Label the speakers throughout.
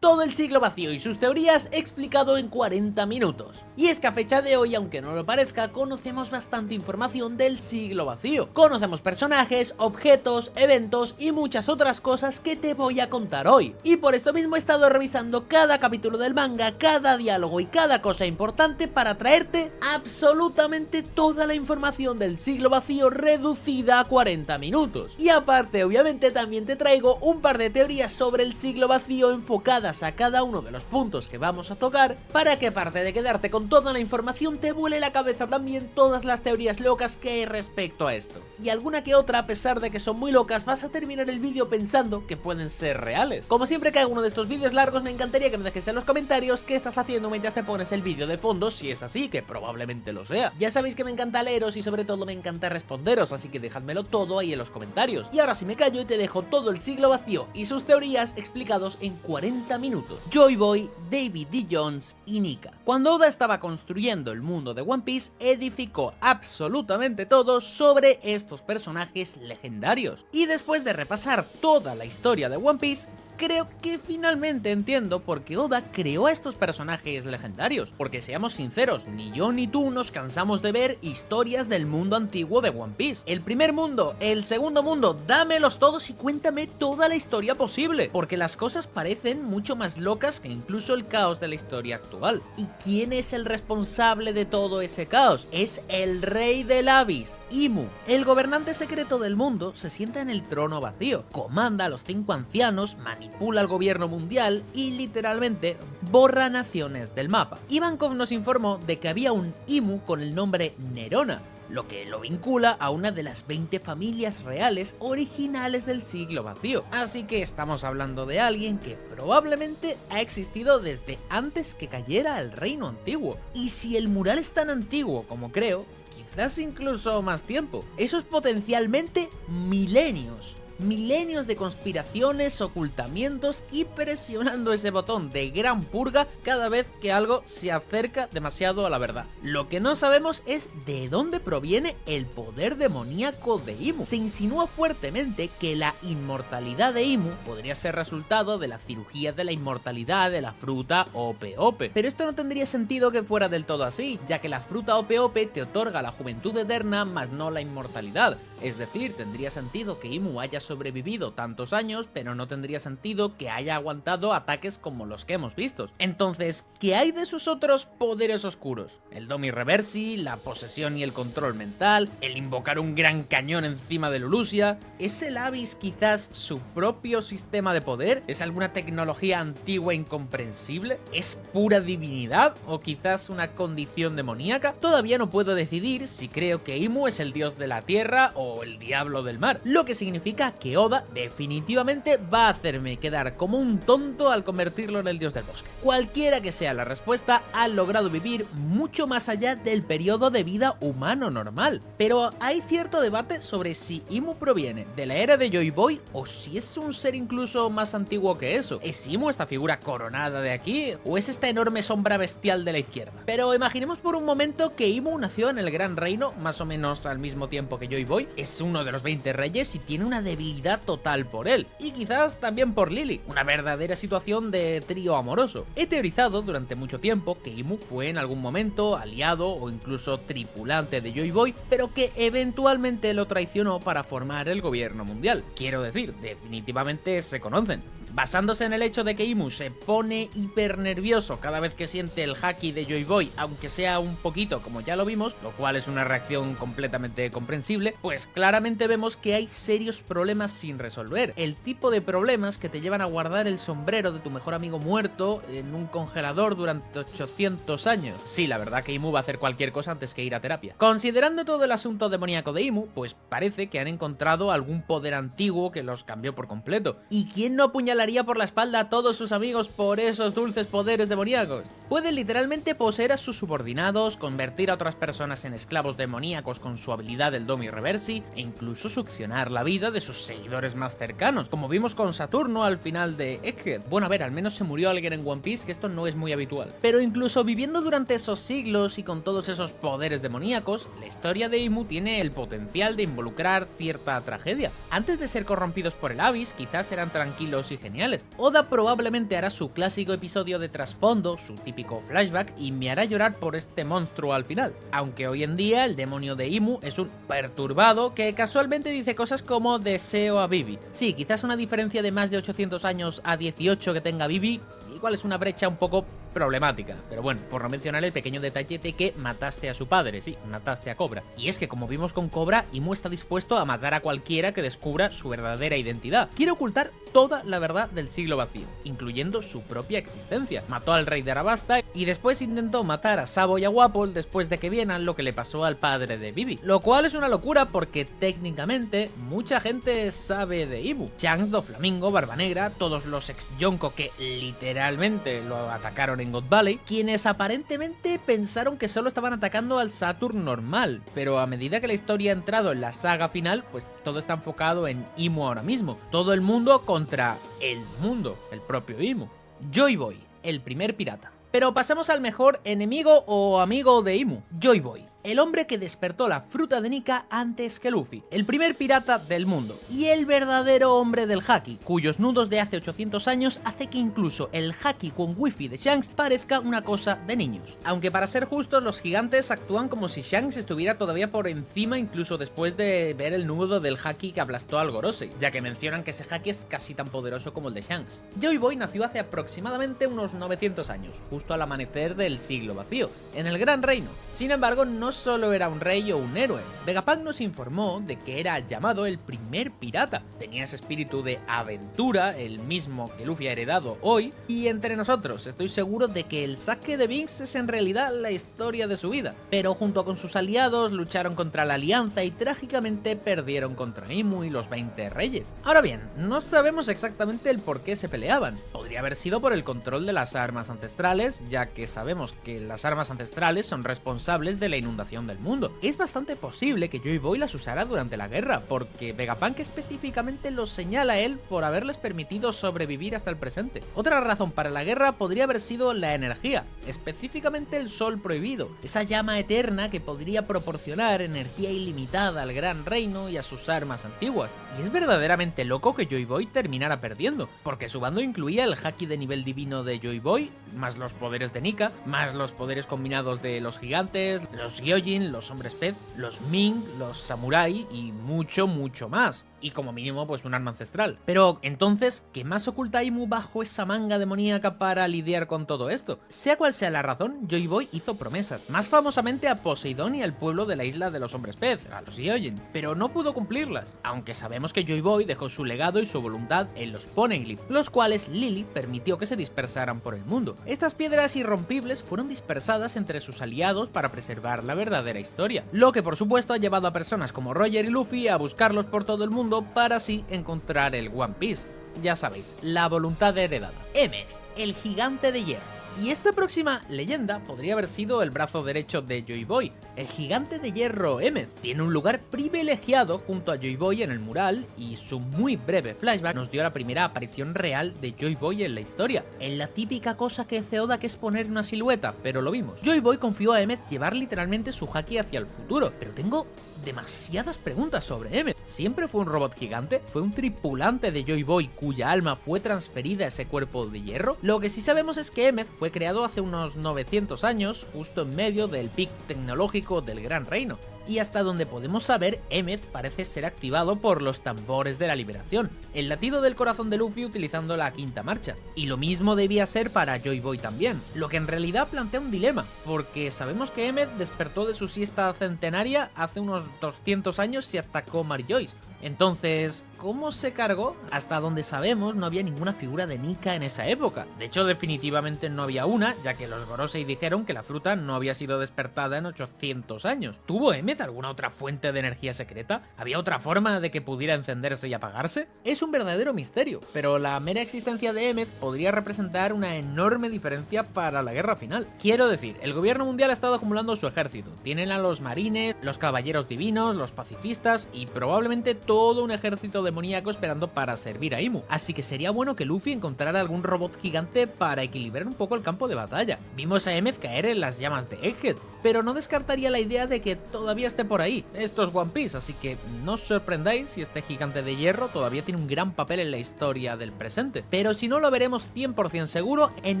Speaker 1: Todo el siglo vacío y sus teorías explicado en 40 minutos. Y es que a fecha de hoy, aunque no lo parezca, conocemos bastante información del siglo vacío. Conocemos personajes, objetos, eventos y muchas otras cosas que te voy a contar hoy. Y por esto mismo he estado revisando cada capítulo del manga, cada diálogo y cada cosa importante para traerte absolutamente toda la información del siglo vacío reducida a 40 minutos. Y aparte, obviamente, también te traigo un par de teorías sobre el siglo vacío enfocadas a cada uno de los puntos que vamos a tocar, para que aparte de quedarte con toda la información te vuele la cabeza también todas las teorías locas que hay respecto a esto. Y alguna que otra, a pesar de que son muy locas, vas a terminar el vídeo pensando que pueden ser reales. Como siempre que hago uno de estos vídeos largos, me encantaría que me dejes en los comentarios qué estás haciendo mientras te pones el vídeo de fondo, si es así, que probablemente lo sea. Ya sabéis que me encanta leeros y sobre todo me encanta responderos, así que dejádmelo todo ahí en los comentarios. Y ahora sí me callo y te dejo todo el siglo vacío y sus teorías explicados en 40 minutos. Joy Boy, David D. Jones y Nika. Cuando Oda estaba construyendo el mundo de One Piece, edificó absolutamente todo sobre estos personajes legendarios. Y después de repasar toda la historia de One Piece, creo que finalmente entiendo por qué Oda creó a estos personajes legendarios. Porque seamos sinceros, ni yo ni tú nos cansamos de ver historias del mundo antiguo de One Piece. El primer mundo, el segundo mundo, dámelos todos y cuéntame toda la historia posible. Porque las cosas parecen mucho más locas que incluso el caos de la historia actual. ¿Y quién es el responsable de todo ese caos? Es el rey del Abyss, Imu. El gobernante secreto del mundo se sienta en el trono vacío, comanda a los 5 ancianos, manipula al gobierno mundial y literalmente borra naciones del mapa. Ivankov nos informó de que había un Imu con el nombre Nerona, lo que lo vincula a una de las 20 familias reales originales del siglo vacío. Así que estamos hablando de alguien que probablemente ha existido desde antes que cayera el reino antiguo. Y si el mural es tan antiguo como creo, quizás incluso más tiempo. Eso es potencialmente milenios. Milenios de conspiraciones, ocultamientos y presionando ese botón de gran purga cada vez que algo se acerca demasiado a la verdad. Lo que no sabemos es de dónde proviene el poder demoníaco de Imu. Se insinúa fuertemente que la inmortalidad de Imu podría ser resultado de la cirugía de la inmortalidad de la fruta Ope Ope. Pero esto no tendría sentido que fuera del todo así, ya que la fruta Ope Ope te otorga la juventud eterna más no la inmortalidad. Es decir, tendría sentido que Imu haya sobrevivido tantos años, pero no tendría sentido que haya aguantado ataques como los que hemos visto. Entonces, ¿qué hay de sus otros poderes oscuros? El Domi Reversi, la posesión y el control mental, el invocar un gran cañón encima de Lulusia. ¿Es el Abyss quizás su propio sistema de poder? ¿Es alguna tecnología antigua e incomprensible? ¿Es pura divinidad o quizás una condición demoníaca? Todavía no puedo decidir si creo que Imu es el dios de la tierra o el diablo del mar, lo que significa que Oda definitivamente va a hacerme quedar como un tonto al convertirlo en el dios del bosque. Cualquiera que sea la respuesta, ha logrado vivir mucho más allá del periodo de vida humano normal. Pero hay cierto debate sobre si Imu proviene de la era de Joy Boy o si es un ser incluso más antiguo que eso. ¿Es Imu esta figura coronada de aquí o es esta enorme sombra bestial de la izquierda? Pero imaginemos por un momento que Imu nació en el Gran Reino más o menos al mismo tiempo que Joy Boy. Es uno de los 20 reyes y tiene una debilidad total por él, y quizás también por Lily, una verdadera situación de trío amoroso. He teorizado durante mucho tiempo que Imu fue en algún momento aliado o incluso tripulante de Joy Boy, pero que eventualmente lo traicionó para formar el gobierno mundial. Quiero decir, definitivamente se conocen. Basándose en el hecho de que Imu se pone hiper nervioso cada vez que siente el haki de Joy Boy, aunque sea un poquito como ya lo vimos, lo cual es una reacción completamente comprensible, pues claramente vemos que hay serios problemas sin resolver. El tipo de problemas que te llevan a guardar el sombrero de tu mejor amigo muerto en un congelador durante 800 años. Sí, la verdad que Imu va a hacer cualquier cosa antes que ir a terapia. Considerando todo el asunto demoníaco de Imu, pues parece que han encontrado algún poder antiguo que los cambió por completo. ¿Y quién no apuñalaría por la espalda a todos sus amigos por esos dulces poderes demoníacos? Puede literalmente poseer a sus subordinados, convertir a otras personas en esclavos demoníacos con su habilidad del Domi Reversi e incluso succionar la vida de sus seguidores más cercanos, como vimos con Saturno al final de Egghead. Bueno, a ver, al menos se murió alguien en One Piece, que esto no es muy habitual. Pero incluso viviendo durante esos siglos y con todos esos poderes demoníacos, la historia de Imu tiene el potencial de involucrar cierta tragedia. Antes de ser corrompidos por el Abyss, quizás eran tranquilos y gentiles, geniales. Oda probablemente hará su clásico episodio de trasfondo, su típico flashback, y me hará llorar por este monstruo al final. Aunque hoy en día el demonio de Imu es un perturbado que casualmente dice cosas como deseo a Vivi. Sí, quizás una diferencia de más de 800 años a 18 que tenga Vivi, igual es una brecha un poco problemática, pero bueno, por no mencionar el pequeño detalle de que mataste a su padre, sí, mataste a Cobra. Y es que como vimos con Cobra, Imu está dispuesto a matar a cualquiera que descubra su verdadera identidad. Quiere ocultar toda la verdad del siglo vacío, incluyendo su propia existencia. Mató al rey de Arabasta y después intentó matar a Sabo y a Wapol después de que vieran lo que le pasó al padre de Vivi, lo cual es una locura porque técnicamente mucha gente sabe de Imu. Shanks, Doflamingo, Barba Negra, todos los ex Yonko que literalmente lo atacaron en God Valley, quienes aparentemente pensaron que solo estaban atacando al Saturn normal, pero a medida que la historia ha entrado en la saga final, pues todo está enfocado en Imu ahora mismo. Todo el mundo contra el mundo, el propio Imu. Joy Boy, el primer pirata. Pero pasemos al mejor enemigo o amigo de Imu, Joy Boy. El hombre que despertó la fruta de Nika antes que Luffy, el primer pirata del mundo, y el verdadero hombre del haki, cuyos nudos de hace 800 años hace que incluso el haki con wifi de Shanks parezca una cosa de niños. Aunque para ser justos, los gigantes actúan como si Shanks estuviera todavía por encima incluso después de ver el nudo del haki que aplastó al Gorosei, ya que mencionan que ese haki es casi tan poderoso como el de Shanks. Joy Boy nació hace aproximadamente unos 900 años, justo al amanecer del siglo vacío, en el Gran Reino. Sin embargo, no solo era un rey o un héroe. Vegapunk nos informó de que era llamado el primer pirata. Tenía ese espíritu de aventura, el mismo que Luffy ha heredado hoy, y entre nosotros estoy seguro de que el saque de Binks es en realidad la historia de su vida. Pero junto con sus aliados lucharon contra la Alianza y trágicamente perdieron contra Imu y los 20 reyes. Ahora bien, no sabemos exactamente el por qué se peleaban. Podría haber sido por el control de las armas ancestrales, ya que sabemos que las armas ancestrales son responsables de la inundación del mundo. Es bastante posible que Joy Boy las usara durante la guerra, porque Vegapunk específicamente los señala a él por haberles permitido sobrevivir hasta el presente. Otra razón para la guerra podría haber sido la energía, específicamente el sol prohibido, esa llama eterna que podría proporcionar energía ilimitada al Gran Reino y a sus armas antiguas. Y es verdaderamente loco que Joy Boy terminara perdiendo, porque su bando incluía el haki de nivel divino de Joy Boy, más los poderes de Nika, más los poderes combinados de los gigantes, los Gyojin, los hombres pez, los Ming, los samurai y mucho más. Y como mínimo pues un arma ancestral. Pero entonces, ¿qué más oculta Imu bajo esa manga demoníaca para lidiar con todo esto? Sea cual sea la razón, Joy Boy hizo promesas, más famosamente a Poseidón y al pueblo de la isla de los hombres pez, a los Gyojin, pero no pudo cumplirlas, aunque sabemos que Joy Boy dejó su legado y su voluntad en los Poneglyph, los cuales Lily permitió que se dispersaran por el mundo. Estas piedras irrompibles fueron dispersadas entre sus aliados para preservar la verdadera historia, lo que por supuesto ha llevado a personas como Roger y Luffy a buscarlos por todo el mundo para así encontrar el One Piece. Ya sabéis, la voluntad heredada. Emeth, el gigante de hierro. Y esta próxima leyenda podría haber sido el brazo derecho de Joy Boy. El gigante de hierro Emeth tiene un lugar privilegiado junto a Joy Boy en el mural, y su muy breve flashback nos dio la primera aparición real de Joy Boy en la historia, en la típica cosa que hace Oda, que es poner una silueta, pero lo vimos. Joy Boy confió a Emeth llevar literalmente su haki hacia el futuro, pero tengo demasiadas preguntas sobre Emeth. ¿Siempre fue un robot gigante? ¿Fue un tripulante de Joy Boy cuya alma fue transferida a ese cuerpo de hierro? Lo que sí sabemos es que Emeth fue creado hace unos 900 años, justo en medio del pic tecnológico del Gran Reino. Y hasta donde podemos saber, Emeth parece ser activado por los tambores de la liberación, el latido del corazón de Luffy utilizando la quinta marcha. Y lo mismo debía ser para Joy Boy también, lo que en realidad plantea un dilema, porque sabemos que Emeth despertó de su siesta centenaria hace unos 200 años y atacó Mary Joyce. Entonces, ¿cómo se cargó? Hasta donde sabemos, no había ninguna figura de Nika en esa época. De hecho, definitivamente no había una, ya que los Gorosei dijeron que la fruta no había sido despertada en 800 años. ¿Tuvo Emeth alguna otra fuente de energía secreta? ¿Había otra forma de que pudiera encenderse y apagarse? Es un verdadero misterio, pero la mera existencia de Emeth podría representar una enorme diferencia para la guerra final. Quiero decir, el gobierno mundial ha estado acumulando su ejército. Tienen a los marines, los caballeros divinos, los pacifistas y probablemente todo un ejército demoníaco esperando para servir a Imu. Así que sería bueno que Luffy encontrara algún robot gigante para equilibrar un poco el campo de batalla. Vimos a Emeth caer en las llamas de Egghead, pero no descartaría la idea de que todavía todavía esté por ahí. Esto es One Piece, así que no os sorprendáis si este gigante de hierro todavía tiene un gran papel en la historia del presente. Pero si no, lo veremos 100% seguro en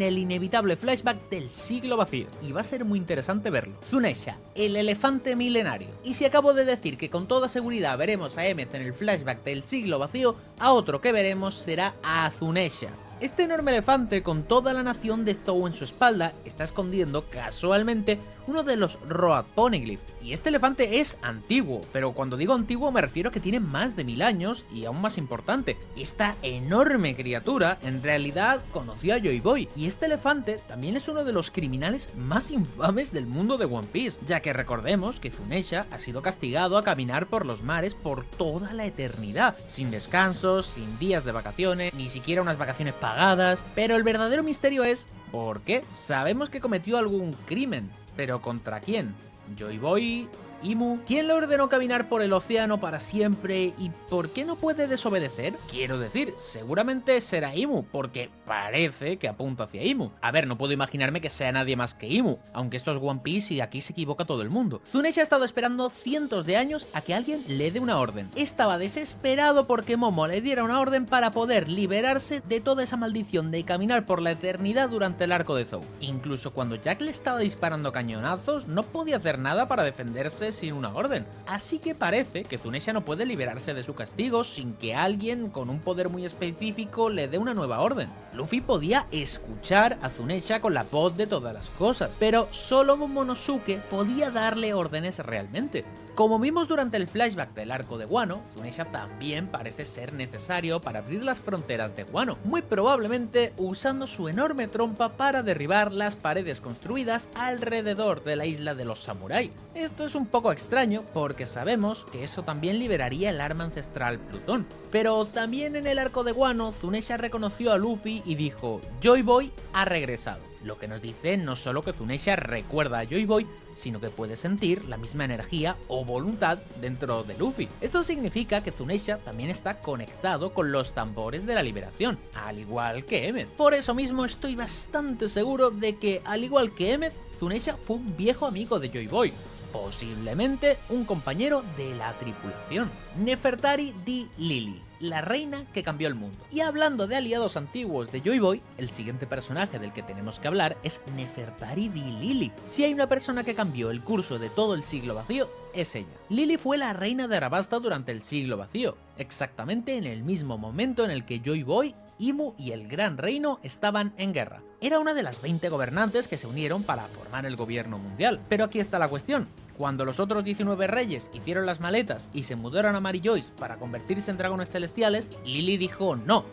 Speaker 1: el inevitable flashback del siglo vacío, y va a ser muy interesante verlo. Zunesha, el elefante milenario. Y si acabo de decir que con toda seguridad veremos a Emmet en el flashback del siglo vacío, a otro que veremos será a Zunesha. Este enorme elefante con toda la nación de Zou en su espalda está escondiendo casualmente uno de los Road Poneglyph. Y este elefante es antiguo, pero cuando digo antiguo me refiero a que tiene más de 1000 años y aún más importante, esta enorme criatura en realidad conoció a Joy Boy, y este elefante también es uno de los criminales más infames del mundo de One Piece, ya que recordemos que Zunesha ha sido castigado a caminar por los mares por toda la eternidad, sin descansos, sin días de vacaciones, ni siquiera unas vacaciones pagadas, pero el verdadero misterio es ¿por qué? Sabemos que cometió algún crimen, pero ¿contra quién? ¿Joy Boy? ¿Imu? ¿Quién le ordenó caminar por el océano para siempre y por qué no puede desobedecer? Quiero decir, seguramente será Imu, porque parece que apunta hacia Imu. A ver, no puedo imaginarme que sea nadie más que Imu, aunque esto es One Piece y aquí se equivoca todo el mundo. Zunesha ha estado esperando cientos de años a que alguien le dé una orden. Estaba desesperado porque Momo le diera una orden para poder liberarse de toda esa maldición de caminar por la eternidad durante el arco de Zou. Incluso cuando Jack le estaba disparando cañonazos, no podía hacer nada para defenderse sin una orden. Así que parece que Zunesha no puede liberarse de su castigo sin que alguien con un poder muy específico le dé una nueva orden. Luffy podía escuchar a Zunesha con la voz de todas las cosas, pero solo Momonosuke podía darle órdenes realmente. Como vimos durante el flashback del arco de Wano, Zunesha también parece ser necesario para abrir las fronteras de Wano, muy probablemente usando su enorme trompa para derribar las paredes construidas alrededor de la isla de los samuráis. Esto es un poco extraño porque sabemos que eso también liberaría el arma ancestral Plutón, pero también en el arco de Wano Zunesha reconoció a Luffy y dijo Joy Boy ha regresado. Lo que nos dice no solo que Zunesha recuerda a Joy Boy, sino que puede sentir la misma energía o voluntad dentro de Luffy. Esto significa que Zunesha también está conectado con los tambores de la liberación, al igual que Emmet. Por eso mismo estoy bastante seguro de que, al igual que Emmet, Zunesha fue un viejo amigo de Joy Boy, posiblemente un compañero de la tripulación. Nefertari di Lily, la reina que cambió el mundo. Y hablando de aliados antiguos de Joy Boy, el siguiente personaje del que tenemos que hablar es Nefertari di Lily. Si hay una persona que cambió el curso de todo el siglo vacío, es ella. Lily fue la reina de Arabasta durante el siglo vacío, exactamente en el mismo momento en el que Joy Boy, Imu y el Gran Reino estaban en guerra. Era una de las 20 gobernantes que se unieron para formar el gobierno mundial. Pero aquí está la cuestión. Cuando los otros 19 reyes hicieron las maletas y se mudaron a Mary Joyce para convertirse en dragones celestiales, Lily dijo no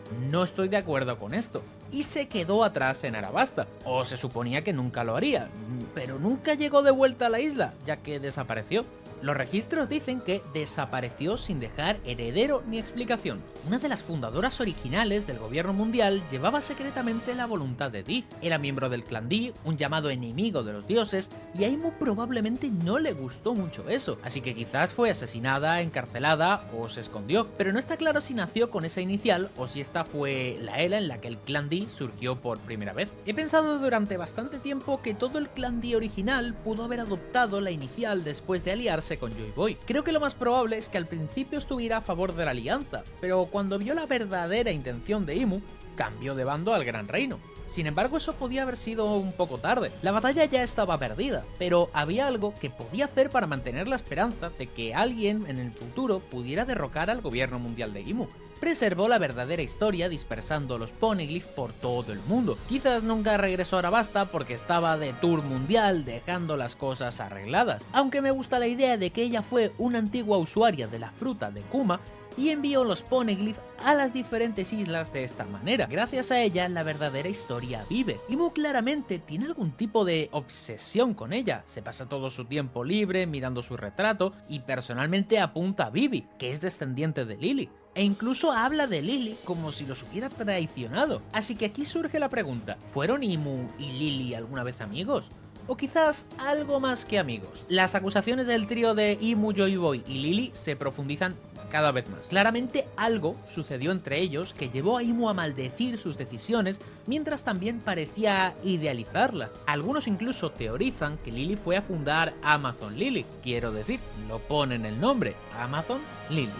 Speaker 1: estoy de acuerdo con esto, y se quedó atrás en Arabasta, o se suponía que nunca lo haría, pero nunca llegó de vuelta a la isla, ya que desapareció. Los registros dicen que desapareció sin dejar heredero ni explicación. Una de las fundadoras originales del gobierno mundial llevaba secretamente la voluntad de Di. Era miembro del clan Di, un llamado enemigo de los dioses, y a Imu probablemente no le gustó mucho eso, así que quizás fue asesinada, encarcelada o se escondió. Pero no está claro si nació con esa inicial o si esta fue la era en la que el clan Di surgió por primera vez. He pensado durante bastante tiempo que todo el clan Di original pudo haber adoptado la inicial después de aliarse con Joy Boy. Creo que lo más probable es que al principio estuviera a favor de la alianza, pero cuando vio la verdadera intención de Imu, cambió de bando al Gran Reino. Sin embargo, eso podía haber sido un poco tarde. La batalla ya estaba perdida, pero había algo que podía hacer para mantener la esperanza de que alguien en el futuro pudiera derrocar al gobierno mundial de Imu. Preservó la verdadera historia dispersando los Poneglyph por todo el mundo. Quizás nunca regresó a Arabasta porque estaba de tour mundial dejando las cosas arregladas, aunque me gusta la idea de que ella fue una antigua usuaria de la fruta de Kuma y envió los Poneglyph a las diferentes islas de esta manera. Gracias a ella, la verdadera historia vive. Imu claramente tiene algún tipo de obsesión con ella. Se pasa todo su tiempo libre mirando su retrato y personalmente apunta a Vivi, que es descendiente de Lily. E incluso habla de Lily como si los hubiera traicionado. Así que aquí surge la pregunta, ¿fueron Imu y Lily alguna vez amigos? O quizás algo más que amigos. Las acusaciones del trío de Imu, Joy Boy y Lily se profundizan cada vez más. Claramente algo sucedió entre ellos que llevó a Imu a maldecir sus decisiones, mientras también parecía idealizarla. Algunos incluso teorizan que Lily fue a fundar Amazon Lily, quiero decir, lo pone en el nombre, Amazon Lily.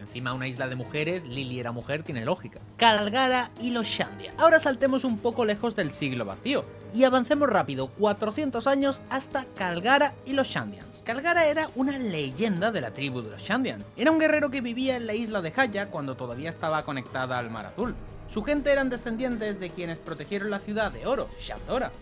Speaker 1: Encima una isla de mujeres, Lily era mujer, tiene lógica. Calgara y los Shandian. Ahora saltemos un poco lejos del siglo vacío y avancemos rápido 400 años hasta Calgara y los Shandians. Calgara era una leyenda de la tribu de los Shandian. Era un guerrero que vivía en la isla de Haya cuando todavía estaba conectada al Mar Azul. Su gente eran descendientes de quienes protegieron la ciudad de Oro, Shandora.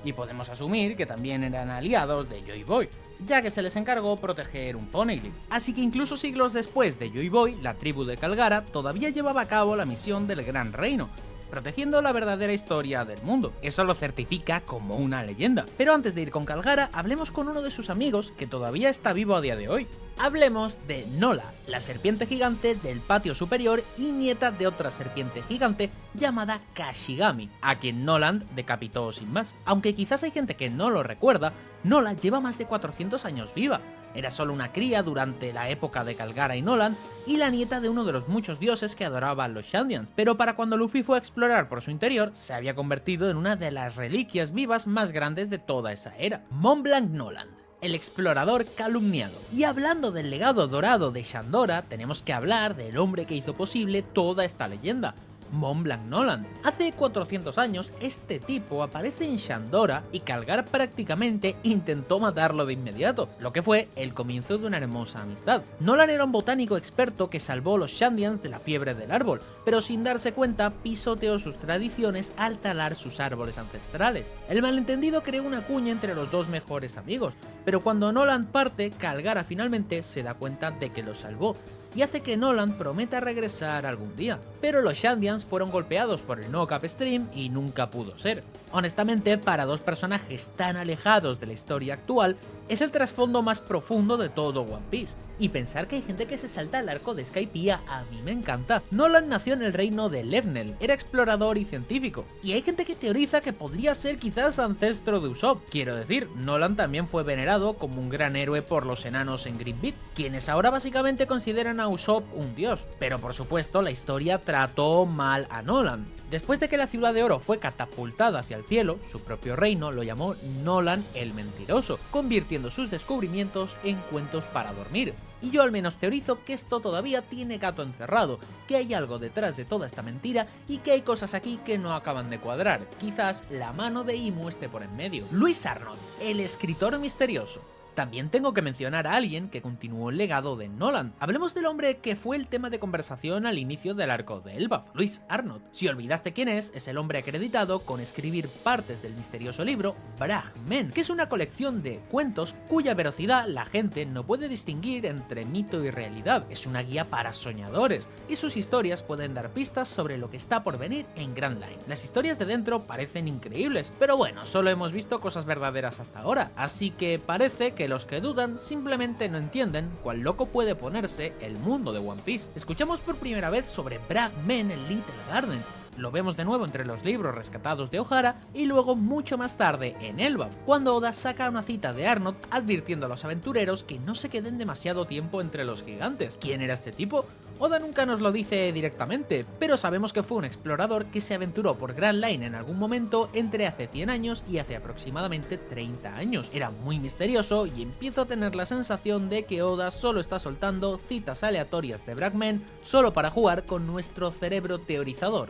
Speaker 1: Y podemos asumir que también eran aliados de Joy Boy, ya que se les encargó proteger un Poneglyph. Así que incluso siglos después de Joy Boy, la tribu de Calgara todavía llevaba a cabo la misión del Gran Reino, protegiendo la verdadera historia del mundo. Eso lo certifica como una leyenda. Pero antes de ir con Calgara, hablemos con uno de sus amigos que todavía está vivo a día de hoy. Hablemos de Nola, la serpiente gigante del patio superior y nieta de otra serpiente gigante llamada Kashigami, a quien Noland decapitó sin más. Aunque quizás hay gente que no lo recuerda, Nola lleva más de 400 años viva. Era solo una cría durante la época de Calgara y Noland y la nieta de uno de los muchos dioses que adoraban los Shandians, pero para cuando Luffy fue a explorar por su interior, se había convertido en una de las reliquias vivas más grandes de toda esa era. Mont Blanc Noland, el explorador calumniado. Y hablando del legado dorado de Shandora, tenemos que hablar del hombre que hizo posible toda esta leyenda, Mont Blanc Noland. Hace 400 años este tipo aparece en Shandora y Calgara prácticamente intentó matarlo de inmediato, lo que fue el comienzo de una hermosa amistad. Noland era un botánico experto que salvó los Shandians de la fiebre del árbol, pero sin darse cuenta pisoteó sus tradiciones al talar sus árboles ancestrales. El malentendido creó una cuña entre los dos mejores amigos, pero cuando Noland parte, Calgara finalmente se da cuenta de que lo salvó y hace que Noland prometa regresar algún día. Pero los Shandians fueron golpeados por el No Cap Stream y nunca pudo ser. Honestamente, para dos personajes tan alejados de la historia actual, es el trasfondo más profundo de todo One Piece. Y pensar que hay gente que se salta el arco de Skypiea a mí me encanta. Noland nació en el reino de Levnel, era explorador y científico. Y hay gente que teoriza que podría ser quizás ancestro de Usopp. Quiero decir, Noland también fue venerado como un gran héroe por los enanos en Green Beat, quienes ahora básicamente consideran a Usopp un dios. Pero por supuesto la historia trató mal a Noland. Después de que la ciudad de oro fue catapultada hacia el cielo, su propio reino lo llamó Noland el Mentiroso, convirtiendo sus descubrimientos en cuentos para dormir. Y yo al menos teorizo que esto todavía tiene gato encerrado, que hay algo detrás de toda esta mentira y que hay cosas aquí que no acaban de cuadrar. Quizás la mano de Imu esté por en medio. Luis Arnold, el escritor misterioso. También tengo que mencionar a alguien que continuó el legado de Noland. Hablemos del hombre que fue el tema de conversación al inicio del arco de Elbaf, Luis Arnold. Si olvidaste quién es el hombre acreditado con escribir partes del misterioso libro Bragmen, que es una colección de cuentos cuya veracidad la gente no puede distinguir entre mito y realidad. Es una guía para soñadores y sus historias pueden dar pistas sobre lo que está por venir en Grand Line. Las historias de dentro parecen increíbles, pero bueno, solo hemos visto cosas verdaderas hasta ahora, así que parece que los que dudan simplemente no entienden cuán loco puede ponerse el mundo de One Piece. Escuchamos por primera vez sobre Bragmen en Little Garden. Lo vemos de nuevo entre los libros rescatados de Ohara y luego mucho más tarde en Elbaf, cuando Oda saca una cita de Arnold advirtiendo a los aventureros que no se queden demasiado tiempo entre los gigantes. ¿Quién era este tipo? Oda nunca nos lo dice directamente, pero sabemos que fue un explorador que se aventuró por Grand Line en algún momento entre hace 100 años y hace aproximadamente 30 años. Era muy misterioso y empiezo a tener la sensación de que Oda solo está soltando citas aleatorias de Bragmen solo para jugar con nuestro cerebro teorizador.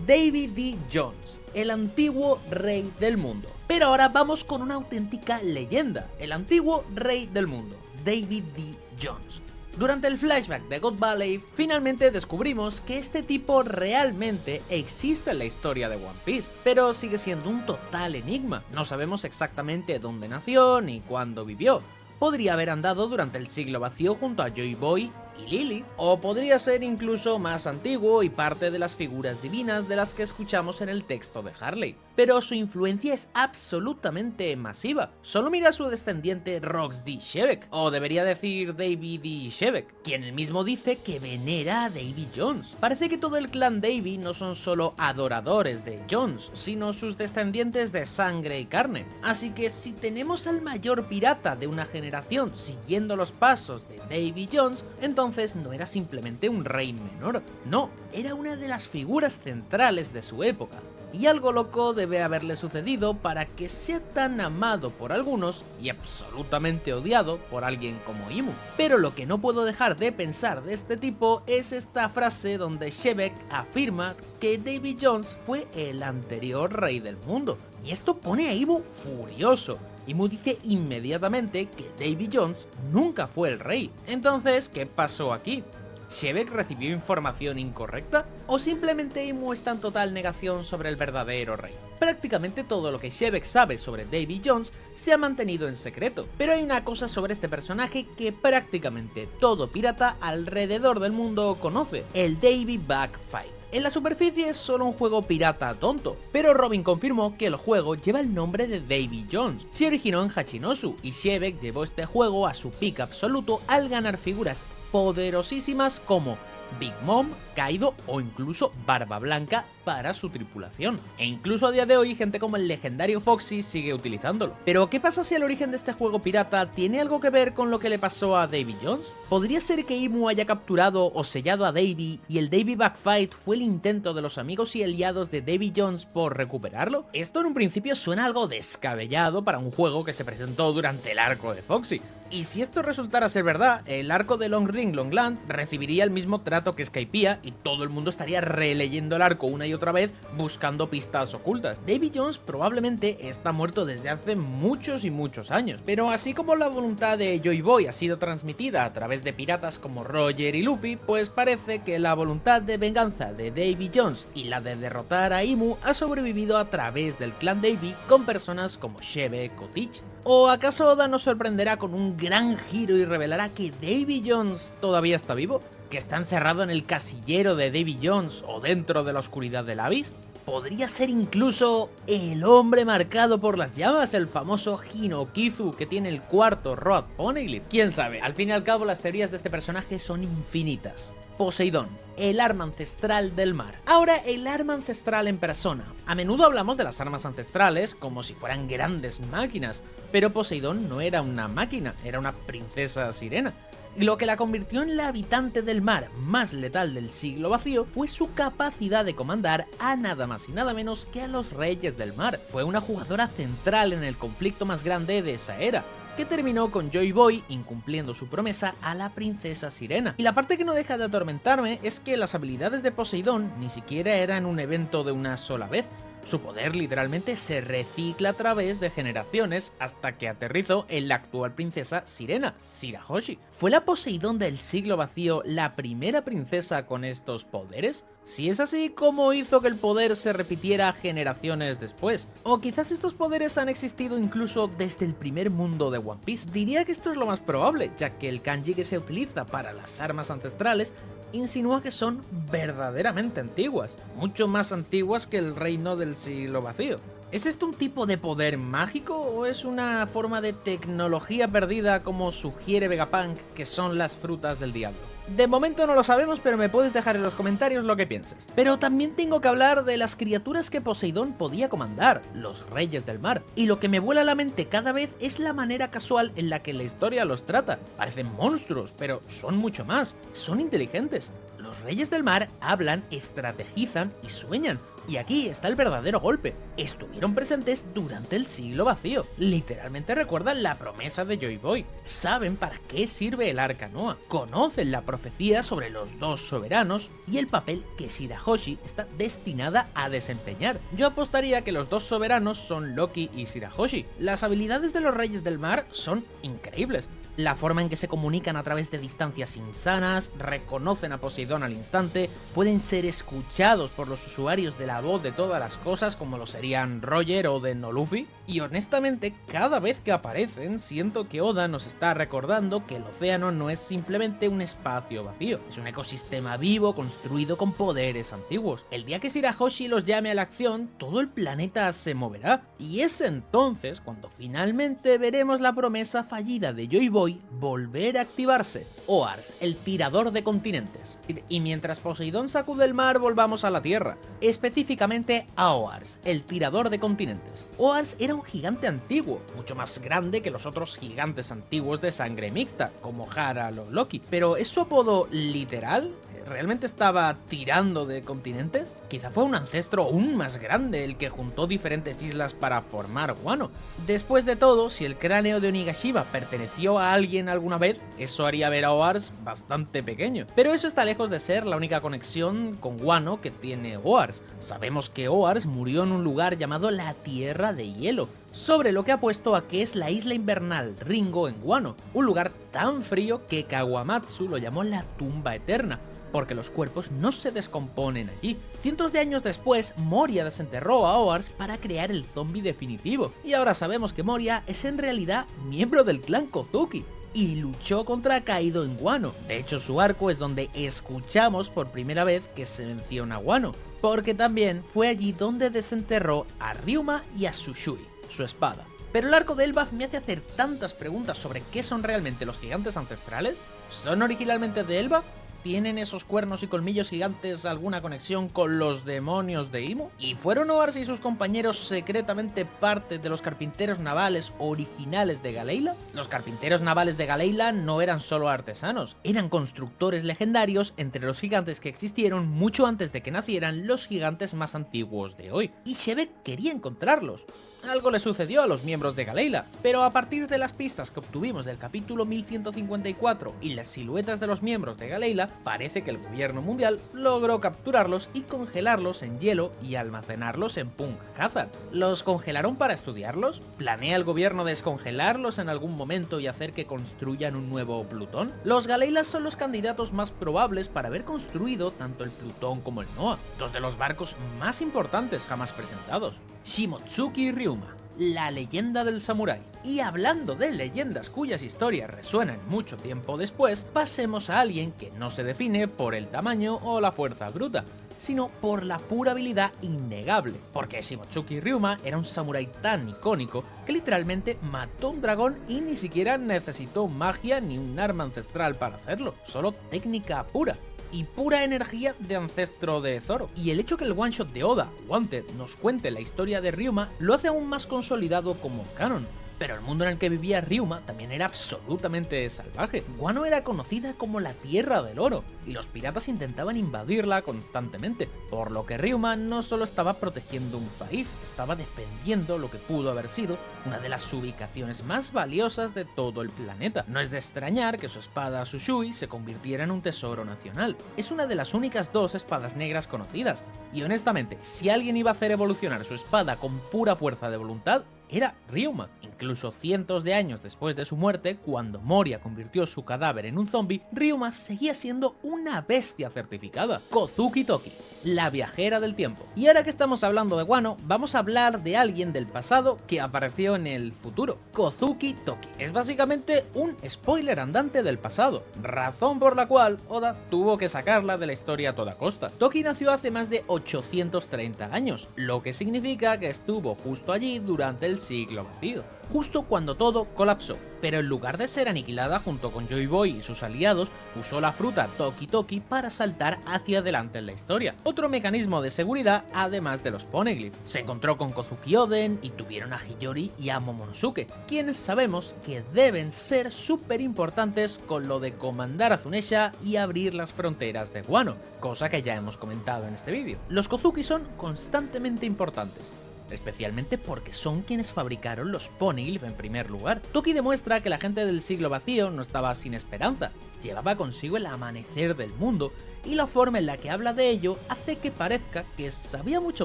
Speaker 1: Davy D. Jones, el antiguo rey del mundo. Pero ahora vamos con una auténtica leyenda, el antiguo rey del mundo, Davy D. Jones. Durante el flashback de God Valley, finalmente descubrimos que este tipo realmente existe en la historia de One Piece, pero sigue siendo un total enigma. No sabemos exactamente dónde nació ni cuándo vivió. Podría haber andado durante el siglo vacío junto a Joy Boy y Lily, o podría ser incluso más antiguo y parte de las figuras divinas de las que escuchamos en el texto de Harley. Pero su influencia es absolutamente masiva. Solo mira a su descendiente Rox D. Shebeck, o debería decir Davy D. Shebeck, quien él mismo dice que venera a Davy Jones. Parece que todo el clan Davy no son solo adoradores de Jones, sino sus descendientes de sangre y carne. Así que si tenemos al mayor pirata de una generación siguiendo los pasos de Davy Jones, entonces entonces no era simplemente un rey menor, no, era una de las figuras centrales de su época. Y algo loco debe haberle sucedido para que sea tan amado por algunos y absolutamente odiado por alguien como Imu. Pero lo que no puedo dejar de pensar de este tipo es esta frase donde Shebek afirma que Davy Jones fue el anterior rey del mundo. Y esto pone a Imu furioso. Imu dice inmediatamente que Davy Jones nunca fue el rey. Entonces, ¿qué pasó aquí? ¿Shebek recibió información incorrecta? ¿O simplemente Imu está en total negación sobre el verdadero rey? Prácticamente todo lo que Shebek sabe sobre Davy Jones se ha mantenido en secreto, pero hay una cosa sobre este personaje que prácticamente todo pirata alrededor del mundo conoce, el Davy Bug Fight. En la superficie es solo un juego pirata tonto, pero Robin confirmó que el juego lleva el nombre de Davy Jones. Se originó en Hachinosu y Shebek llevó este juego a su pico absoluto al ganar figuras poderosísimas como Big Mom, Kaido o incluso Barba Blanca para su tripulación. E incluso a día de hoy gente como el legendario Foxy sigue utilizándolo. Pero ¿qué pasa si el origen de este juego pirata tiene algo que ver con lo que le pasó a Davy Jones? ¿Podría ser que Imu haya capturado o sellado a Davy y el Davy Bug Fight fue el intento de los amigos y aliados de Davy Jones por recuperarlo? Esto en un principio suena algo descabellado para un juego que se presentó durante el arco de Foxy. Y si esto resultara ser verdad, el arco de Long Ring Long Land recibiría el mismo trato que Skypiea y todo el mundo estaría releyendo el arco una y otra vez buscando pistas ocultas. Davy Jones probablemente está muerto desde hace muchos y muchos años, pero así como la voluntad de Joy Boy ha sido transmitida a través de piratas como Roger y Luffy, pues parece que la voluntad de venganza de Davy Jones y la de derrotar a Imu ha sobrevivido a través del clan Davy con personas como Shebek o Teach. ¿O acaso Oda nos sorprenderá con un gran giro y revelará que Davy Jones todavía está vivo? ¿Que está encerrado en el casillero de Davy Jones o dentro de la oscuridad del Abyss? ¿Podría ser incluso el hombre marcado por las llamas, el famoso Hinokizu que tiene el cuarto Road Poneglyph? ¿Quién sabe? Al fin y al cabo las teorías de este personaje son infinitas. Poseidón, el arma ancestral del mar. Ahora, el arma ancestral en persona. A menudo hablamos de las armas ancestrales como si fueran grandes máquinas, pero Poseidón no era una máquina, era una princesa sirena. Y lo que la convirtió en la habitante del mar más letal del siglo vacío fue su capacidad de comandar a nada más y nada menos que a los reyes del mar. Fue una jugadora central en el conflicto más grande de esa era, que terminó con Joy Boy incumpliendo su promesa a la princesa sirena. Y la parte que no deja de atormentarme es que las habilidades de Poseidón ni siquiera eran un evento de una sola vez. Su poder literalmente se recicla a través de generaciones hasta que aterrizó en la actual princesa sirena, Shirahoshi. ¿Fue la Poseidón del siglo vacío la primera princesa con estos poderes? Si es así, ¿cómo hizo que el poder se repitiera generaciones después? O quizás estos poderes han existido incluso desde el primer mundo de One Piece. Diría que esto es lo más probable, ya que el kanji que se utiliza para las armas ancestrales insinúa que son verdaderamente antiguas, mucho más antiguas que el reino del siglo vacío. ¿Es esto un tipo de poder mágico o es una forma de tecnología perdida como sugiere Vegapunk que son las frutas del diablo? De momento no lo sabemos, pero me puedes dejar en los comentarios lo que pienses. Pero también tengo que hablar de las criaturas que Poseidón podía comandar, los reyes del mar. Y lo que me vuela la mente cada vez es la manera casual en la que la historia los trata. Parecen monstruos, pero son mucho más. Son inteligentes. Los reyes del mar hablan, estrategizan y sueñan. Y aquí está el verdadero golpe. Estuvieron presentes durante el siglo vacío. Literalmente recuerdan la promesa de Joy Boy. Saben para qué sirve el Arca Noa. Conocen la profecía sobre los dos soberanos y el papel que Shirahoshi está destinada a desempeñar. Yo apostaría que los dos soberanos son Loki y Shirahoshi. Las habilidades de los Reyes del Mar son increíbles. La forma en que se comunican a través de distancias insanas, reconocen a Poseidón al instante, pueden ser escuchados por los usuarios de la voz de todas las cosas como lo serían Roger o de No Luffy, y honestamente cada vez que aparecen siento que Oda nos está recordando que el océano no es simplemente un espacio vacío, es un ecosistema vivo construido con poderes antiguos. El día que Shirahoshi los llame a la acción, todo el planeta se moverá, y es entonces cuando finalmente veremos la promesa fallida de Joy Boy Boy volver a activarse. Oars, el tirador de continentes. Y mientras Poseidón sacude el mar, volvamos a la Tierra. Específicamente a Oars, el tirador de continentes. Oars era un gigante antiguo, mucho más grande que los otros gigantes antiguos de sangre mixta, como Harald o Loki. Pero ¿es su apodo literal? ¿Realmente estaba tirando de continentes? Quizá fue un ancestro aún más grande el que juntó diferentes islas para formar Wano. Después de todo, si el cráneo de Onigashima perteneció a alguien alguna vez, eso haría ver a Oars bastante pequeño. Pero eso está lejos de ser la única conexión con Wano que tiene Oars. Sabemos que Oars murió en un lugar llamado la Tierra de Hielo, sobre lo que apuesto a que es la isla invernal Ringo en Wano, un lugar tan frío que Kawamatsu lo llamó la tumba eterna, porque los cuerpos no se descomponen allí. Cientos de años después, Moria desenterró a Oars para crear el zombie definitivo, y ahora sabemos que Moria es en realidad miembro del clan Kozuki, y luchó contra Kaido en Wano. De hecho, su arco es donde escuchamos por primera vez que se menciona Wano, porque también fue allí donde desenterró a Ryuma y a Tsushui, su espada. Pero el arco de Elbaf me hace hacer tantas preguntas sobre qué son realmente los gigantes ancestrales. ¿Son originalmente de Elbaf? ¿Tienen esos cuernos y colmillos gigantes alguna conexión con los demonios de Imu? ¿Y fueron Oars y sus compañeros secretamente parte de los carpinteros navales originales de Galeila? Los carpinteros navales de Galeila no eran solo artesanos, eran constructores legendarios entre los gigantes que existieron mucho antes de que nacieran los gigantes más antiguos de hoy. Y Shebek quería encontrarlos. Algo le sucedió a los miembros de Galeila, pero a partir de las pistas que obtuvimos del capítulo 1154 y las siluetas de los miembros de Galeila, parece que el gobierno mundial logró capturarlos y congelarlos en hielo y almacenarlos en Punk Hazard. ¿Los congelaron para estudiarlos? ¿Planea el gobierno descongelarlos en algún momento y hacer que construyan un nuevo Plutón? Los Galeilas son los candidatos más probables para haber construido tanto el Plutón como el Noah, dos de los barcos más importantes jamás presentados. Shimotsuki Ryuma, la leyenda del samurái. Y hablando de leyendas cuyas historias resuenan mucho tiempo después, pasemos a alguien que no se define por el tamaño o la fuerza bruta, sino por la pura habilidad innegable, porque Shimotsuki Ryuma era un samurái tan icónico que literalmente mató un dragón y ni siquiera necesitó magia ni un arma ancestral para hacerlo, solo técnica pura y pura energía de ancestro de Zoro. Y el hecho que el one shot de Oda, Wanted, nos cuente la historia de Ryuma lo hace aún más consolidado como canon. Pero el mundo en el que vivía Ryuma también era absolutamente salvaje. Wano era conocida como la Tierra del Oro, y los piratas intentaban invadirla constantemente, por lo que Ryuma no solo estaba protegiendo un país, estaba defendiendo lo que pudo haber sido una de las ubicaciones más valiosas de todo el planeta. No es de extrañar que su espada Tsushui se convirtiera en un tesoro nacional. Es una de las únicas dos espadas negras conocidas, y honestamente, si alguien iba a hacer evolucionar su espada con pura fuerza de voluntad, era Ryuma. Incluso cientos de años después de su muerte, cuando Moria convirtió su cadáver en un zombie, Ryuma seguía siendo una bestia certificada. Kozuki Toki, la viajera del tiempo. Y ahora que estamos hablando de Wano, vamos a hablar de alguien del pasado que apareció en el futuro. Kozuki Toki es básicamente un spoiler andante del pasado, razón por la cual Oda tuvo que sacarla de la historia a toda costa. Toki nació hace más de 830 años, lo que significa que estuvo justo allí durante el siglo vacío, justo cuando todo colapsó, pero en lugar de ser aniquilada junto con Joy Boy y sus aliados, usó la fruta Toki Toki para saltar hacia adelante en la historia, otro mecanismo de seguridad además de los Poneglyph. Se encontró con Kozuki Oden y tuvieron a Hiyori y a Momonosuke, quienes sabemos que deben ser súper importantes con lo de comandar a Zunesha y abrir las fronteras de Wano, cosa que ya hemos comentado en este vídeo. Los Kozuki son constantemente importantes, especialmente porque son quienes fabricaron los Poneglyph en primer lugar. Toki demuestra que la gente del siglo vacío no estaba sin esperanza, llevaba consigo el amanecer del mundo, y la forma en la que habla de ello hace que parezca que sabía mucho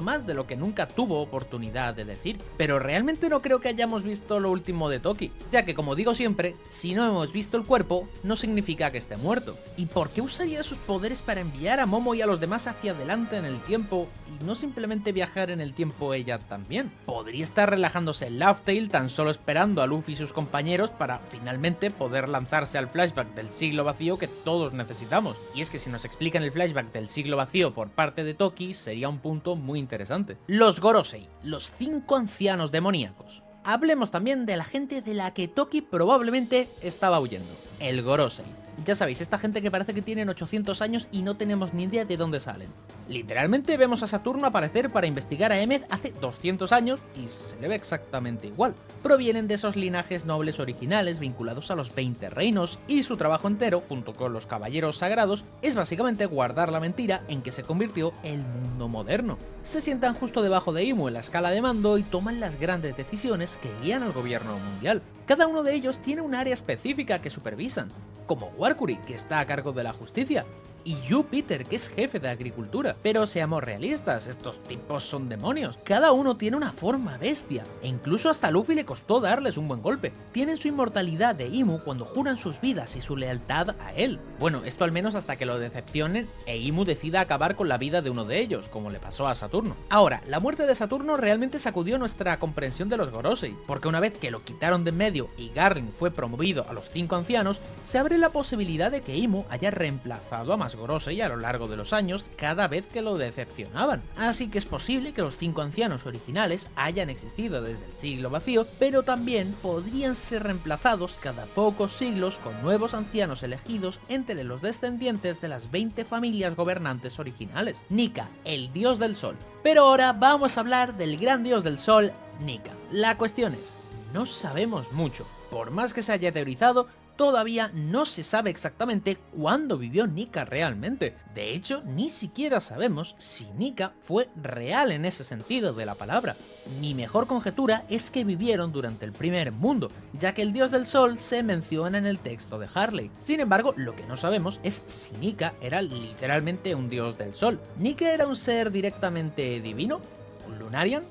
Speaker 1: más de lo que nunca tuvo oportunidad de decir. Pero realmente no creo que hayamos visto lo último de Toki, ya que, como digo siempre, si no hemos visto el cuerpo, no significa que esté muerto. ¿Y por qué usaría sus poderes para enviar a Momo y a los demás hacia adelante en el tiempo y no simplemente viajar en el tiempo ella también? Podría estar relajándose en Laugh Tale tan solo esperando a Luffy y sus compañeros para finalmente poder lanzarse al flashback del siglo vacío que todos necesitamos. Y es que si nos explican el flashback del siglo vacío por parte de Toki, sería un punto muy interesante. Los Gorosei, los 5 ancianos demoníacos. Hablemos también de la gente de la que Toki probablemente estaba huyendo, el Gorosei. Ya sabéis, esta gente que parece que tienen 800 años y no tenemos ni idea de dónde salen. Literalmente vemos a Saturno aparecer para investigar a Emmet hace 200 años y se le ve exactamente igual. Provienen de esos linajes nobles originales vinculados a los 20 reinos y su trabajo entero, junto con los caballeros sagrados, es básicamente guardar la mentira en que se convirtió el mundo moderno. Se sientan justo debajo de Imu en la escala de mando y toman las grandes decisiones que guían al gobierno mundial. Cada uno de ellos tiene un área específica que supervisan, como Warkuri, que está a cargo de la justicia, y Jupiter, que es jefe de agricultura. Pero seamos realistas, estos tipos son demonios. Cada uno tiene una forma bestia, e incluso hasta a Luffy le costó darles un buen golpe. Tienen su inmortalidad de Imu cuando juran sus vidas y su lealtad a él. Bueno, esto al menos hasta que lo decepcionen e Imu decida acabar con la vida de uno de ellos, como le pasó a Saturno. Ahora, la muerte de Saturno realmente sacudió nuestra comprensión de los Gorosei, porque una vez que lo quitaron de en medio y Garling fue promovido a los 5 ancianos, se abre la posibilidad de que Imu haya reemplazado a más Gorosei a lo largo de los años cada vez que lo decepcionaban. Así que es posible que los 5 ancianos originales hayan existido desde el siglo vacío, pero también podrían ser reemplazados cada pocos siglos con nuevos ancianos elegidos entre los descendientes de las 20 familias gobernantes originales. Nika, el dios del sol. Pero ahora vamos a hablar del gran dios del sol, Nika. La cuestión es, no sabemos mucho. Por más que se haya teorizado, todavía no se sabe exactamente cuándo vivió Nika realmente. De hecho, ni siquiera sabemos si Nika fue real en ese sentido de la palabra. Mi mejor conjetura es que vivieron durante el primer mundo, ya que el dios del sol se menciona en el texto de Harley. Sin embargo, lo que no sabemos es si Nika era literalmente un dios del sol. ¿Nika era un ser directamente divino? ¿Un Lunarian?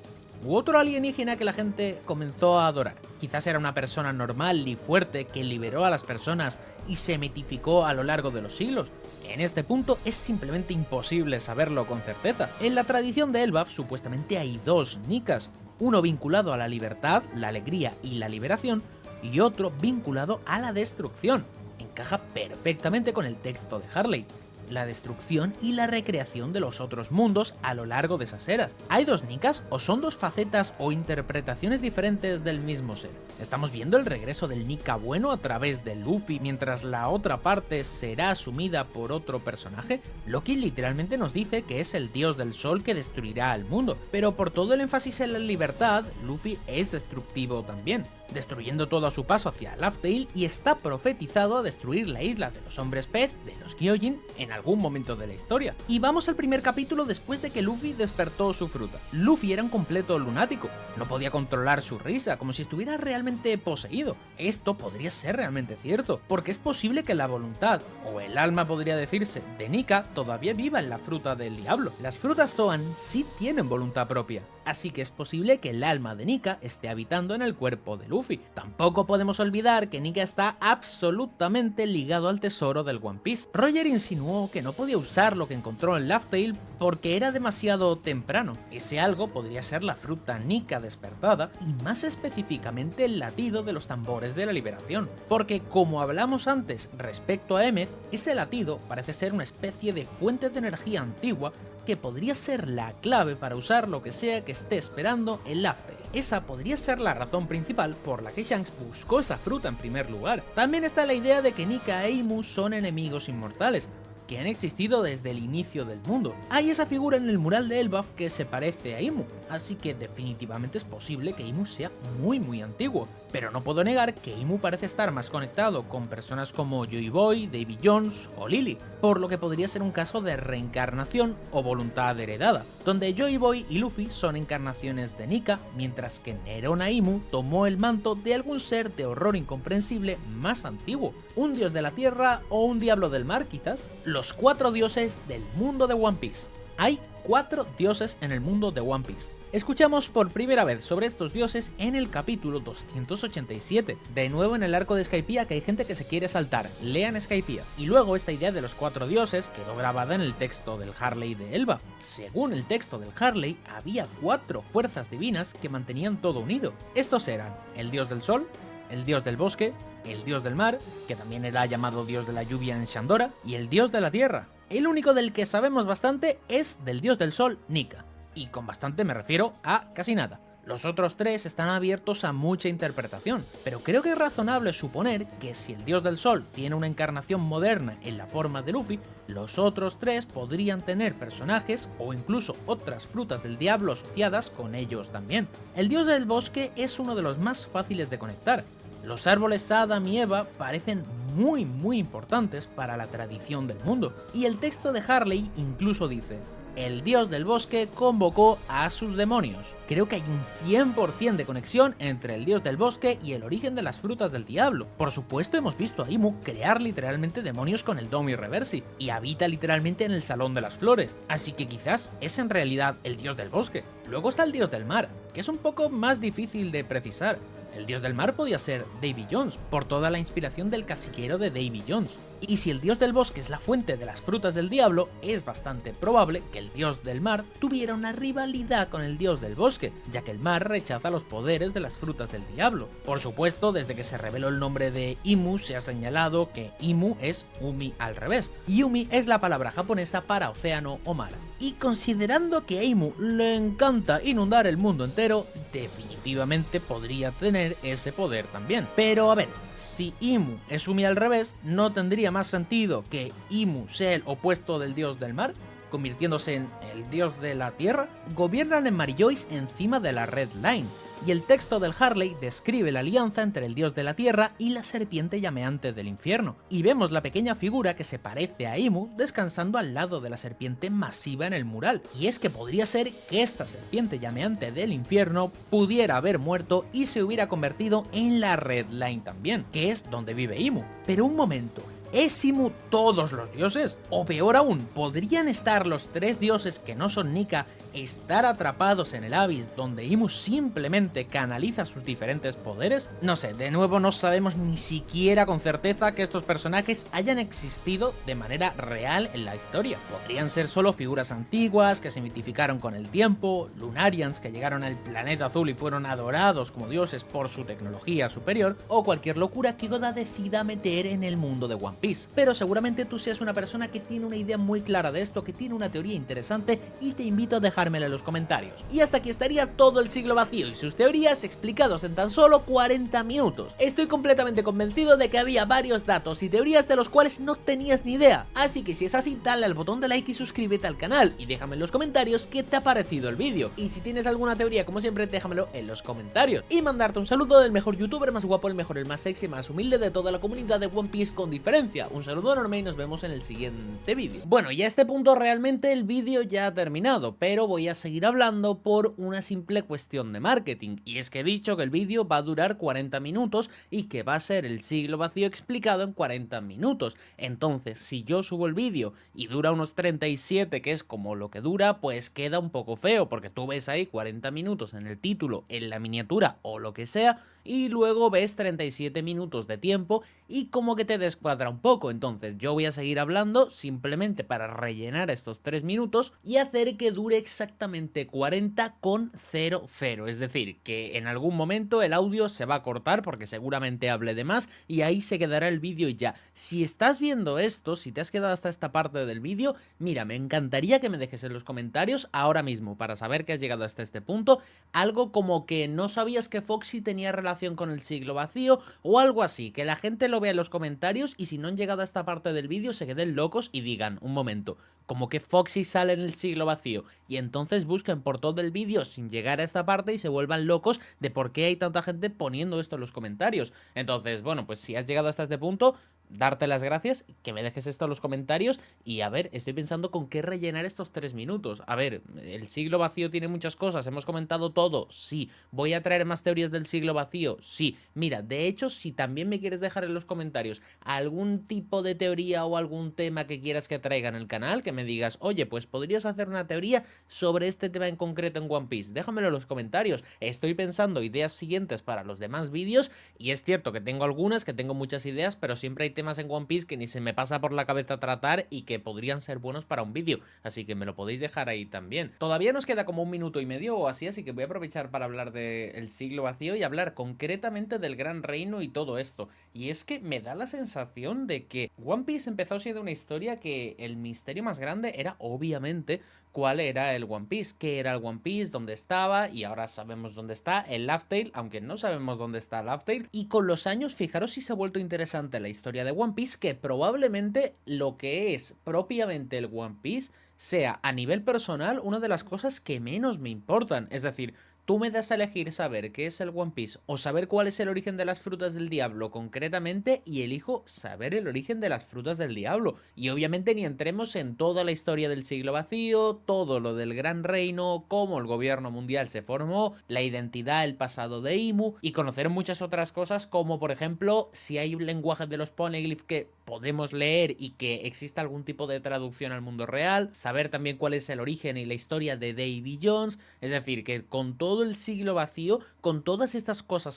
Speaker 1: ¿U otro alienígena que la gente comenzó a adorar? Quizás era una persona normal y fuerte que liberó a las personas y se mitificó a lo largo de los siglos. En este punto es simplemente imposible saberlo con certeza. En la tradición de Elbaf supuestamente hay 2 Nikas, uno vinculado a la libertad, la alegría y la liberación, y otro vinculado a la destrucción. Encaja perfectamente con el texto de Harley, la destrucción y la recreación de los otros mundos a lo largo de esas eras. ¿Hay 2 Nikas o son 2 facetas o interpretaciones diferentes del mismo ser? ¿Estamos viendo el regreso del Nika bueno a través de Luffy mientras la otra parte será asumida por otro personaje? Loki literalmente nos dice que es el dios del sol que destruirá al mundo, pero por todo el énfasis en la libertad, Luffy es destructivo también, destruyendo todo a su paso hacia Laugh Tale, y está profetizado a destruir la isla de los hombres pez, de los Gyojin, en algún momento de la historia. Y vamos al primer capítulo después de que Luffy despertó su fruta. Luffy era un completo lunático, no podía controlar su risa, como si estuviera realmente poseído. Esto podría ser realmente cierto, porque es posible que la voluntad, o el alma podría decirse, de Nika todavía viva en la fruta del diablo. Las frutas Zoan sí tienen voluntad propia, así que es posible que el alma de Nika esté habitando en el cuerpo de Luffy. Tampoco podemos olvidar que Nika está absolutamente ligado al tesoro del One Piece. Roger insinuó que no podía usar lo que encontró en Laugh Tale porque era demasiado temprano. Ese algo podría ser la fruta Nika despertada y más específicamente el latido de los tambores de la liberación, porque como hablamos antes respecto a Emmet, ese latido parece ser una especie de fuente de energía antigua que podría ser la clave para usar lo que sea que esté esperando el Laugh Tale. Esa podría ser la razón principal por la que Shanks buscó esa fruta en primer lugar. También está la idea de que Nika e Imu son enemigos inmortales, que han existido desde el inicio del mundo. Hay esa figura en el mural de Elbaf que se parece a Imu, así que definitivamente es posible que Imu sea muy antiguo. Pero no puedo negar que Imu parece estar más conectado con personas como Joy Boy, Davy Jones o Lily, por lo que podría ser un caso de reencarnación o voluntad heredada, donde Joy Boy y Luffy son encarnaciones de Nika, mientras que Nerona Imu tomó el manto de algún ser de horror incomprensible más antiguo, un dios de la tierra o un diablo del mar quizás. Los 4 dioses del mundo de One Piece. Hay 4 dioses en el mundo de One Piece. Escuchamos por primera vez sobre estos dioses en el capítulo 287, de nuevo en el arco de Skypiea, que hay gente que se quiere saltar, lean Skypiea. Y luego esta idea de los 4 dioses quedó grabada en el texto del Harley de Elbaf. Según el texto del Harley, había 4 fuerzas divinas que mantenían todo unido. Estos eran el dios del sol, el dios del bosque, el dios del mar, que también era llamado dios de la lluvia en Shandora, y el dios de la tierra. El único del que sabemos bastante es del dios del sol, Nika. Y con bastante me refiero a casi nada. Los otros 3 están abiertos a mucha interpretación, pero creo que es razonable suponer que si el dios del sol tiene una encarnación moderna en la forma de Luffy, los otros 3 podrían tener personajes o incluso otras frutas del diablo asociadas con ellos también. El dios del bosque es uno de los más fáciles de conectar. Los árboles Adam y Eva parecen muy importantes para la tradición del mundo, y el texto de Harley incluso dice: el dios del bosque convocó a sus demonios. Creo que hay un 100% de conexión entre el dios del bosque y el origen de las frutas del diablo. Por supuesto, hemos visto a Imu crear literalmente demonios con el Domi Reversi, y habita literalmente en el Salón de las Flores, así que quizás es en realidad el dios del bosque. Luego está el dios del mar, que es un poco más difícil de precisar. El dios del mar podía ser Davy Jones, por toda la inspiración del caciquero de Davy Jones. Y si el dios del bosque es la fuente de las frutas del diablo, es bastante probable que el dios del mar tuviera una rivalidad con el dios del bosque, ya que el mar rechaza los poderes de las frutas del diablo. Por supuesto, desde que se reveló el nombre de Imu se ha señalado que Imu es Umi al revés, y Umi es la palabra japonesa para océano o mar. Y considerando que a Imu le encanta inundar el mundo entero, definitivamente podría tener ese poder también. Pero a ver, si Imu es Umi al revés, ¿no tendría más sentido que Imu sea el opuesto del dios del mar, convirtiéndose en el dios de la tierra? Gobiernan en Marillois encima de la Red Line, y el texto del Harley describe la alianza entre el dios de la tierra y la serpiente llameante del infierno, y vemos la pequeña figura que se parece a Imu descansando al lado de la serpiente masiva en el mural, y es que podría ser que esta serpiente llameante del infierno pudiera haber muerto y se hubiera convertido en la Red Line también, que es donde vive Imu. Pero un momento, ¿es Imu todos los dioses? O peor aún, ¿podrían estar los 3 dioses que no son Nika estar atrapados en el Abyss, donde Imu simplemente canaliza sus diferentes poderes? No sé, de nuevo no sabemos ni siquiera con certeza que estos personajes hayan existido de manera real en la historia. Podrían ser solo figuras antiguas que se mitificaron con el tiempo, Lunarians que llegaron al planeta azul y fueron adorados como dioses por su tecnología superior, o cualquier locura que Oda decida meter en el mundo de One Piece. Pero seguramente tú seas una persona que tiene una idea muy clara de esto, que tiene una teoría interesante, y te invito a dejármela en los comentarios. Y hasta aquí estaría todo el siglo vacío y sus teorías explicados en tan solo 40 minutos. Estoy completamente convencido de que había varios datos y teorías de los cuales no tenías ni idea, así que si es así, dale al botón de like y suscríbete al canal, y déjame en los comentarios qué te ha parecido el vídeo, y si tienes alguna teoría, como siempre, déjamelo en los comentarios. Y mandarte un saludo del mejor youtuber más guapo, el mejor, el más sexy, más humilde de toda la comunidad de One Piece con diferencia. Un saludo enorme y nos vemos en el siguiente vídeo. Bueno, y a este punto realmente el vídeo ya ha terminado, pero voy a seguir hablando por una simple cuestión de marketing, y es que he dicho que el vídeo va a durar 40 minutos y que va a ser el siglo vacío explicado en 40 minutos. Entonces, si yo subo el vídeo y dura unos 37, que es como lo que dura, pues queda un poco feo, porque tú ves ahí 40 minutos en el título, en la miniatura o lo que sea, y luego ves 37 minutos de tiempo y como que te descuadra un poco. Entonces yo voy a seguir hablando simplemente para rellenar estos 3 minutos y hacer que dure exactamente 40,00, es decir, que en algún momento el audio se va a cortar porque seguramente hable de más y ahí se quedará el vídeo y ya. Si estás viendo esto, si te has quedado hasta esta parte del vídeo, mira, me encantaría que me dejes en los comentarios ahora mismo, para saber que has llegado hasta este punto, algo como que no sabías que Foxy tenía relación con el siglo vacío o algo así, que la gente lo vea en los comentarios y si no han llegado a esta parte del vídeo se queden locos y digan, un momento, como que Foxy sale en el siglo vacío, y entonces busquen por todo el vídeo sin llegar a esta parte y se vuelvan locos de por qué hay tanta gente poniendo esto en los comentarios. Entonces, bueno, pues si has llegado hasta este punto, darte las gracias, que me dejes esto en los comentarios y a ver, estoy pensando con qué rellenar estos 3 minutos. A ver, el siglo vacío tiene muchas cosas, hemos comentado todo, sí. Voy a traer más teorías del siglo vacío, sí. Mira, de hecho, si también me quieres dejar en los comentarios algún tipo de teoría o algún tema que quieras que traiga en el canal, que me digas, oye, pues podrías hacer una teoría sobre este tema en concreto en One Piece, déjamelo en los comentarios. Estoy pensando ideas siguientes para los demás vídeos y es cierto que tengo algunas, que tengo muchas ideas, pero siempre hay temas en One Piece que ni se me pasa por la cabeza tratar y que podrían ser buenos para un vídeo, así que me lo podéis dejar ahí también. Todavía nos queda como 1 minuto y medio o así que voy a aprovechar para hablar del siglo vacío y hablar concretamente del Gran Reino y todo esto. Y es que me da la sensación de que One Piece empezó siendo una historia que el misterio más grande era obviamente cuál era el One Piece, qué era el One Piece, dónde estaba, y ahora sabemos dónde está el Laugh Tale, aunque no sabemos dónde está el Laugh Tale. Y con los años, fijaros si se ha vuelto interesante la historia de One Piece, que probablemente lo que es propiamente el One Piece sea a nivel personal una de las cosas que menos me importan. Es decir, tú me das a elegir saber qué es el One Piece o saber cuál es el origen de las frutas del diablo concretamente, y elijo saber el origen de las frutas del diablo. Y obviamente ni entremos en toda la historia del siglo vacío, todo lo del gran reino, cómo el gobierno mundial se formó, la identidad, el pasado de Imu, y conocer muchas otras cosas como por ejemplo si hay un lenguaje de los poneglyphs que podemos leer y que exista algún tipo de traducción al mundo real, saber también cuál es el origen y la historia de Davy Jones. Es decir, que con todo el siglo vacío, con todas estas cosas